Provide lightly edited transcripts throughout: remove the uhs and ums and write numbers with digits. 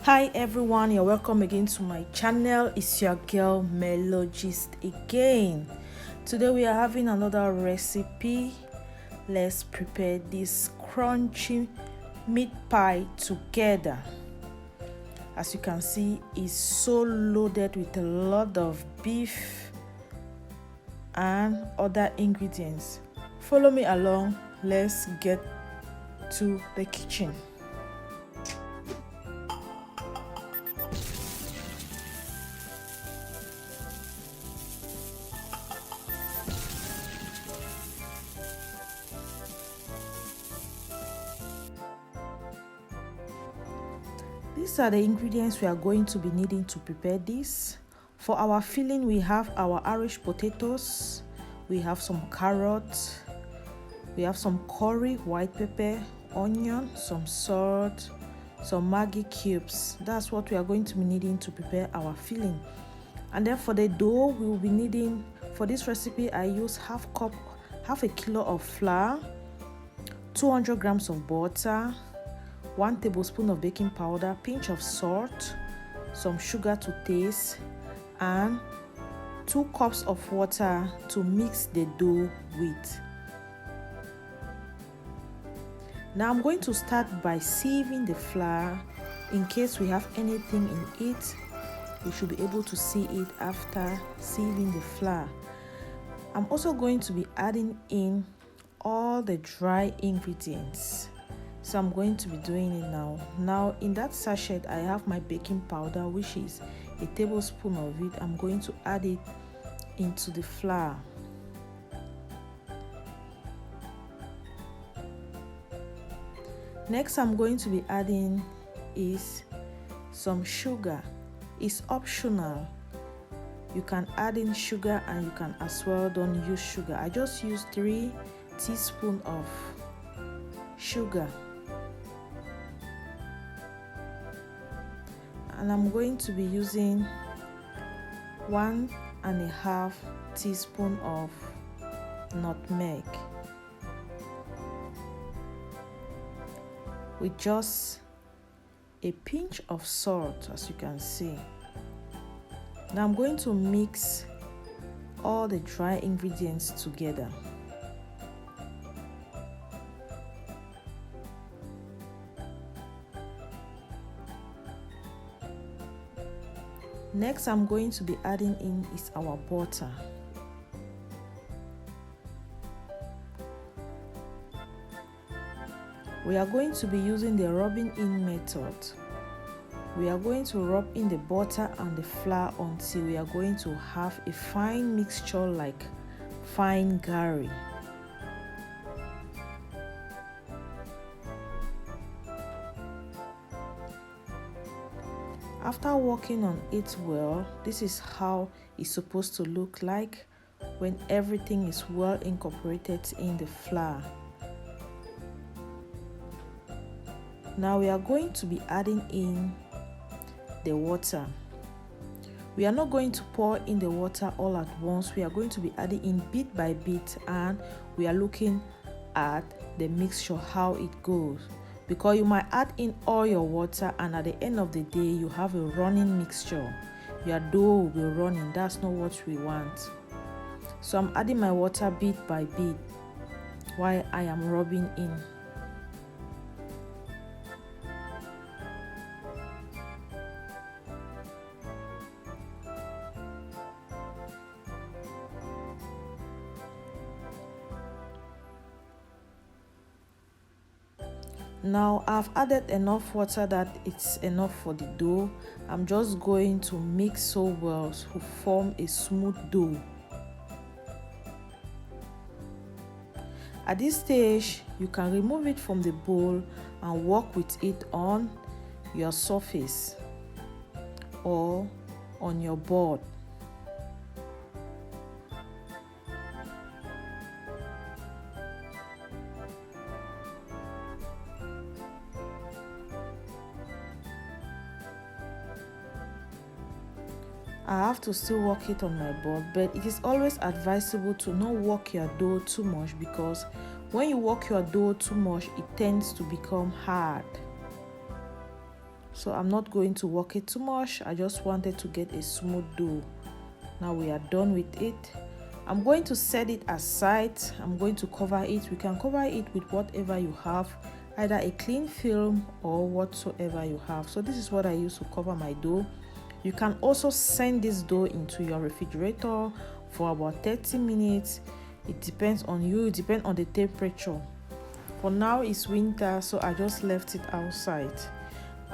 Hi everyone, you're welcome again to my channel. It's your girl Melo again. Today we are having another recipe. Let's prepare this crunchy meat pie together. As you can see, it's so loaded with a lot of beef and other ingredients. Follow me along. Let's get to the kitchen. These are the ingredients we are going to be needing to prepare this. For our filling, we have our Irish potatoes, we have some carrots, we have some curry, white pepper, onion, some salt, some Maggi cubes. That's what we are going to be needing to prepare our filling. And then for the dough, we will be needing, for this recipe, I use half a kilo of flour, 200 grams of butter, 1 tablespoon of baking powder, pinch of salt, some sugar to taste, and 2 cups of water to mix the dough with. Now I'm going to start by sieving the flour. In case we have anything in it, we should be able to see it after sieving the flour. I'm also going to be adding in all the dry ingredients. So I'm going to be doing it now. Now in that sachet, I have my baking powder, which is a tablespoon of it. I'm going to add it into the flour. Next, I'm going to be adding is some sugar. It's optional. You can add in sugar and you can as well don't use sugar. I just use 3 teaspoons of sugar. And I'm going to be using 1.5 teaspoon of nutmeg with just a pinch of salt, as you can see. Now I'm going to mix all the dry ingredients together. Next, I'm going to be adding in is our butter. We are going to be using the rubbing in method. We are going to rub in the butter and the flour until we are going to have a fine mixture like fine gari. After working on it well, this is how it's supposed to look like when everything is well incorporated in the flour. Now we are going to be adding in the water. We are not going to pour in the water all at once. We are going to be adding in bit by bit, and we are looking at the mixture, how it goes. Because you might add in all your water and at the end of the day you have a running mixture. Your dough will be running. That's not what we want. So I'm adding my water bit by bit while I am rubbing in. Now I've added enough water that it's enough for the dough. I'm just going to mix so well to form a smooth dough. At this stage, you can remove it from the bowl and work with it on your surface or on your board. I have to still work it on my board, but it is always advisable to not work your dough too much, because when you work your dough too much, it tends to become hard. so I'm not going to work it too much. I just wanted to get a smooth dough. Now we are done with it. I'm going to set it aside. I'm going to cover it. We can cover it with whatever you have, either a clean film or whatsoever you have. So this is what I use to cover my dough. You can also send this dough into your refrigerator for about 30 minutes. It depends on you, it depends on the temperature. For now it's winter, so I just left it outside.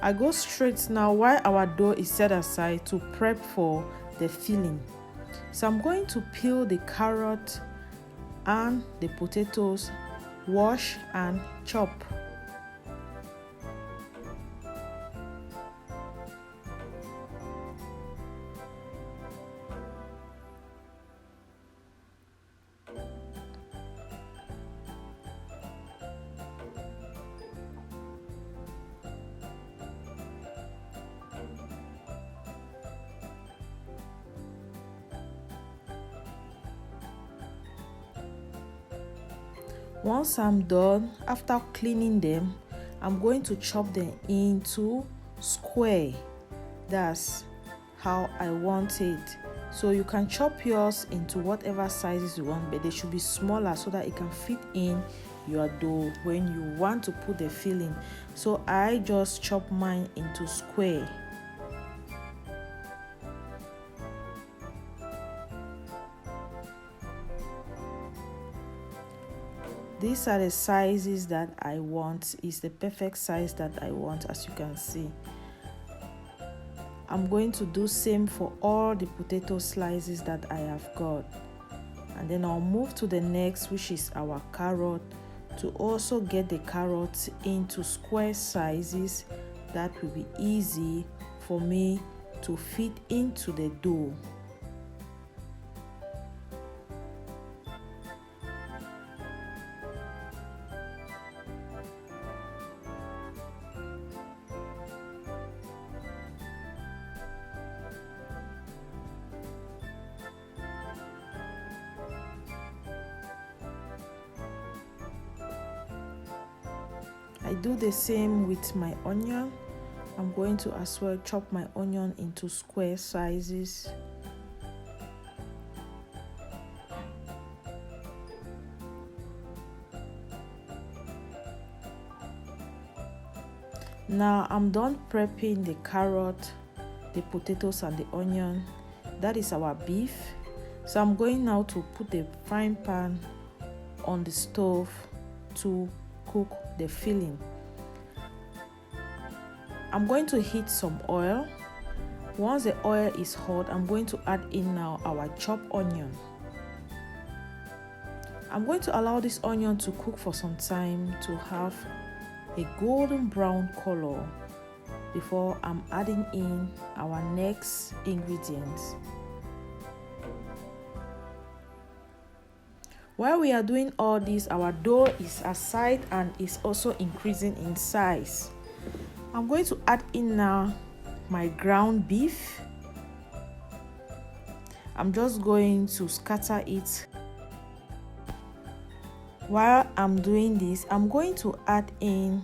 I go straight now while our dough is set aside to prep for the filling. So I'm going to peel the carrot and the potatoes, wash and chop. Once I'm done, after cleaning them, I'm going to chop them into square. That's how I want it. So you can chop yours into whatever sizes you want, but they should be smaller so that it can fit in your dough when you want to put the filling. So I just chop mine into square. These are the sizes that I want. It's the perfect size that I want, as you can see. I'm going to do same for all the potato slices that I have got. And then I'll move to the next, which is our carrot, to also get the carrots into square sizes. That will be easy for me to fit into the dough. I do the same with my onion. I'm going to as well chop my onion into square sizes. Now I'm done prepping the carrot, the potatoes and the onion. That is our beef. So I'm going now to put the frying pan on the stove to cook the filling. I'm going to heat some oil. Once the oil is hot, I'm going to add in now our chopped onion. I'm going to allow this onion to cook for some time to have a golden brown color before I'm adding in our next ingredients. While we are doing all this, our dough is aside and is also increasing in size. I'm going to add in now my ground beef. I'm just going to scatter it. While I'm doing this, I'm going to add in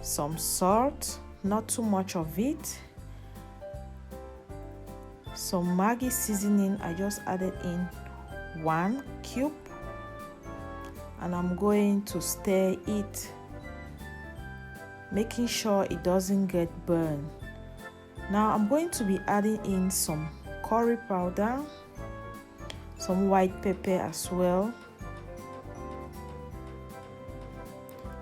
some salt, not too much of it. Some Maggi seasoning, I just added in 1 cube. And I'm going to stir it, making sure it doesn't get burned. Now I'm going to be adding in some curry powder, some white pepper as well.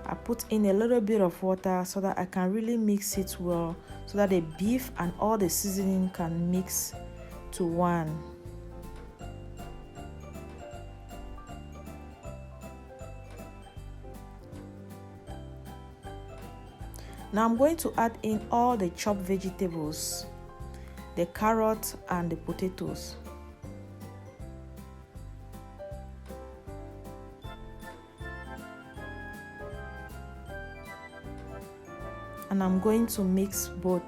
I put in a little bit of water so that I can really mix it well, so that the beef and all the seasoning can mix to one. Now I'm going to add in all the chopped vegetables, the carrot and the potatoes. And I'm going to mix both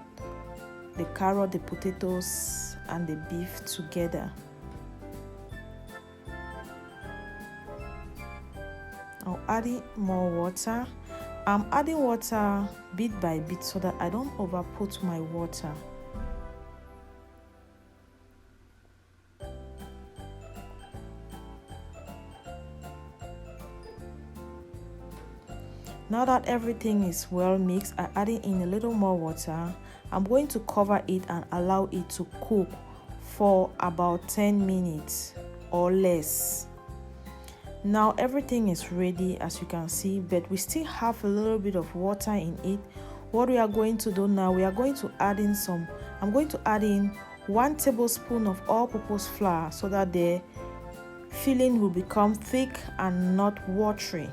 the carrot, the potatoes and the beef together. I'll add in more water. I'm adding water bit by bit so that I don't overput my water. Now that everything is well mixed, I'm adding in a little more water. I'm going to cover it and allow it to cook for about 10 minutes or less. Now everything is ready, as you can see, but we still have a little bit of water in it. What we are going to do now, we are going to add in I'm going to add in 1 tablespoon of all-purpose flour so that the filling will become thick and not watery.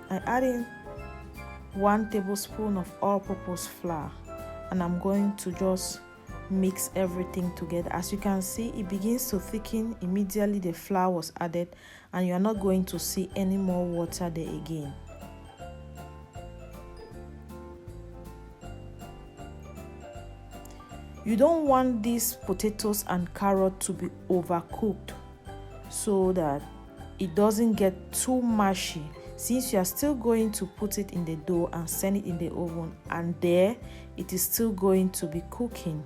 I add in 1 tablespoon of all-purpose flour, and I'm going to just mix everything together. As you can see, it begins to thicken immediately the flour was added, and you are not going to see any more water there again. You don't want these potatoes and carrot to be overcooked so that it doesn't get too mushy, since you are still going to put it in the dough and send it in the oven, and there it is still going to be cooking.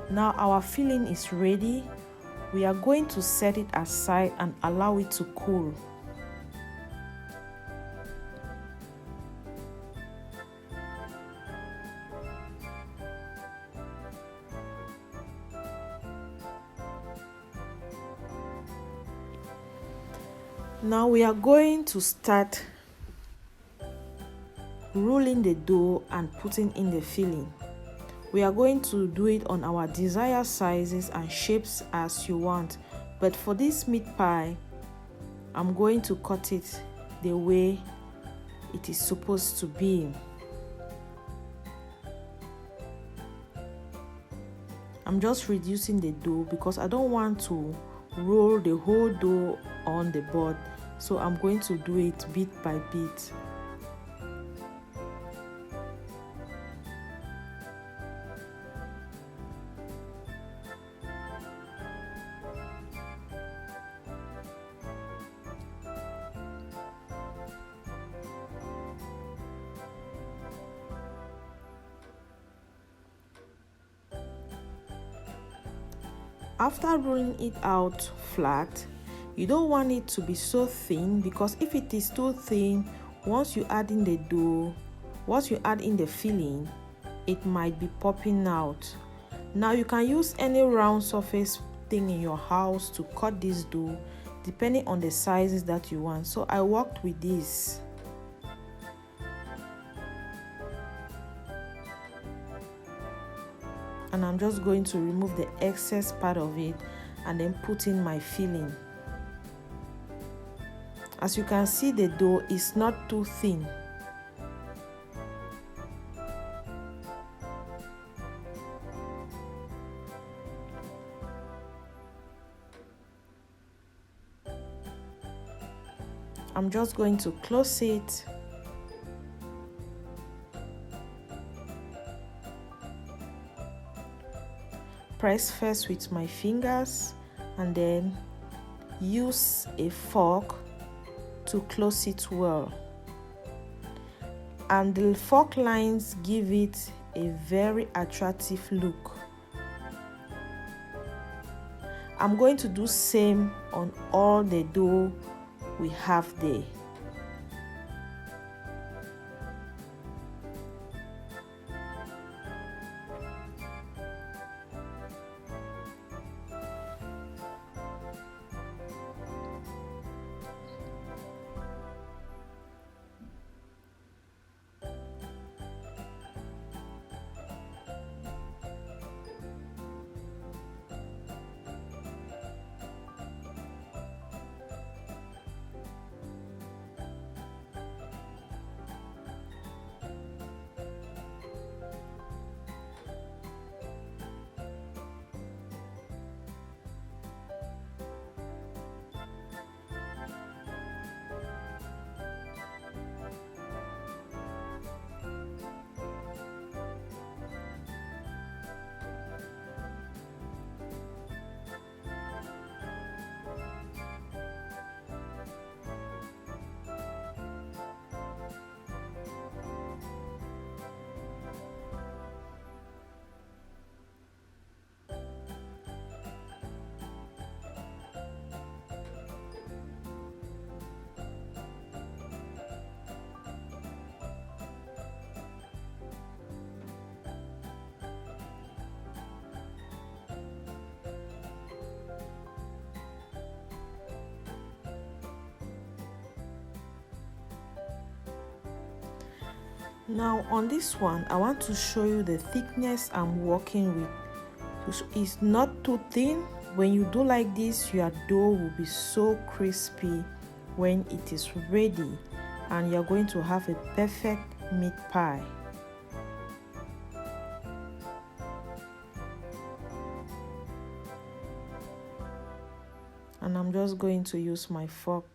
Now our filling is ready. We are going to set it aside and allow it to cool. Now we are going to start rolling the dough and putting in the filling. We are going to do it on our desired sizes and shapes as you want, but for this meat pie, I'm going to cut it the way it is supposed to be. I'm just reducing the dough because I don't want to roll the whole dough on the board, so I'm going to do it bit by bit. After rolling it out flat, you don't want it to be so thin, because if it is too thin, once you add in the dough, once you add in the filling, it might be popping out. Now you can use any round surface thing in your house to cut this dough depending on the sizes that you want. So I worked with this. And I'm just going to remove the excess part of it and then put in my filling. As you can see, the dough is not too thin. I'm just going to close it. Press first with my fingers and then use a fork to close it well. And the fork lines give it a very attractive look. I'm going to do same on all the dough we have there. Now on this one, I want to show you the thickness I'm working with. It's not too thin. When you do like this, your dough will be so crispy when it is ready, and you're going to have a perfect meat pie. And I'm just going to use my fork.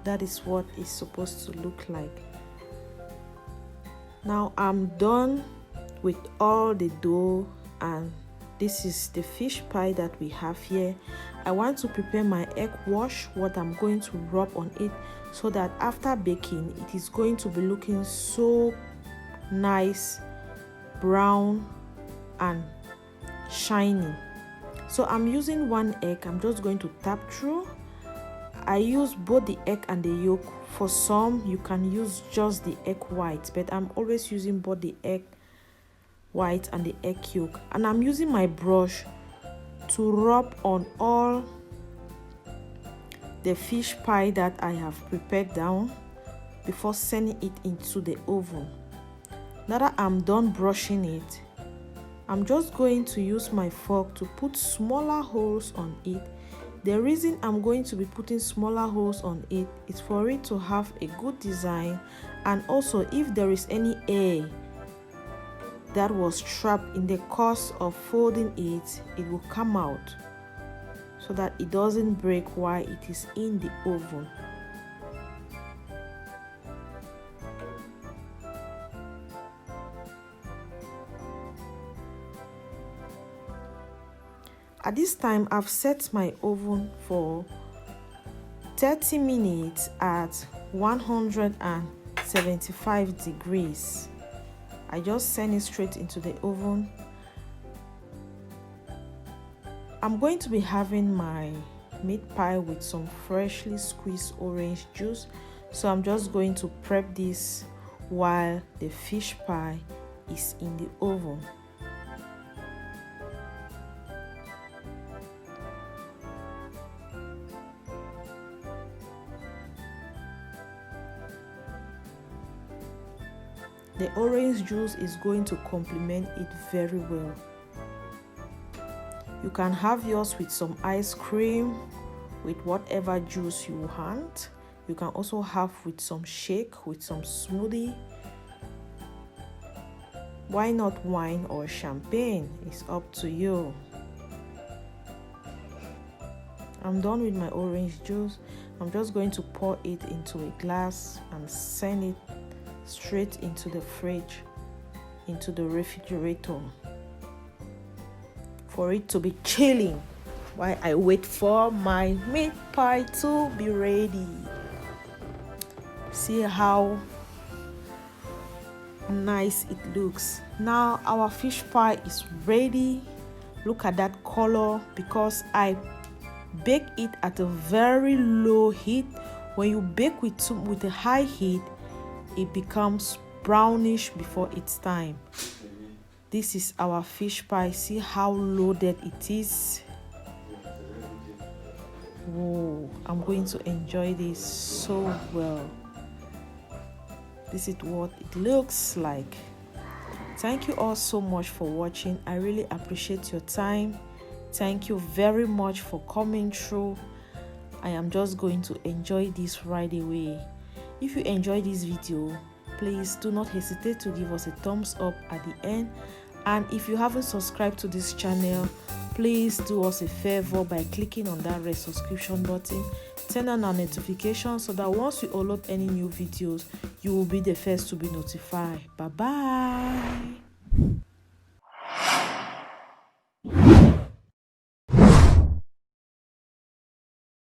That is what it's supposed to look like. Now I'm done with all the dough, and this is the fish pie that we have here. I want to prepare my egg wash, what I'm going to rub on it, so that after baking it is going to be looking so nice, brown and shiny. So I'm using 1 egg. I'm just going to tap through. I use both the egg and the yolk. For some, you can use just the egg white, but I'm always using both the egg white and the egg yolk. And I'm using my brush to rub on all the fish pie that I have prepared down before sending it into the oven. Now that I'm done brushing it, I'm just going to use my fork to put smaller holes on it. The reason I'm going to be putting smaller holes on it is for it to have a good design, and also if there is any air that was trapped in the course of folding it, it will come out so that it doesn't break while it is in the oven. At this time, I've set my oven for 30 minutes at 175 degrees. I just send it straight into the oven. I'm going to be having my meat pie with some freshly squeezed orange juice, so I'm just going to prep this while the fish pie is in the oven. The orange juice is going to complement it very well. You can have yours with some ice cream, with whatever juice you want. You can also have with some shake, with some smoothie. Why not wine or champagne? It's up to you. I'm done with my orange juice. I'm just going to pour it into a glass and send it straight into the fridge, into the refrigerator, for it to be chilling while I wait for my meat pie to be ready. See how nice it looks. Now our fish pie is ready. Look at that color, because I bake it at a very low heat. When you bake with a high heat, it becomes brownish before its time. This is our fish pie. See how loaded it is. Whoa, I'm going to enjoy this so well. This is what it looks like. Thank you all so much for watching. I really appreciate your time. Thank you very much for coming through. I am just going to enjoy this right away. If you enjoyed this video, please do not hesitate to give us a thumbs up at the end. And if you haven't subscribed to this channel, please do us a favor by clicking on that red subscription button. Turn on our notifications so that once we upload any new videos, you will be the first to be notified. Bye bye.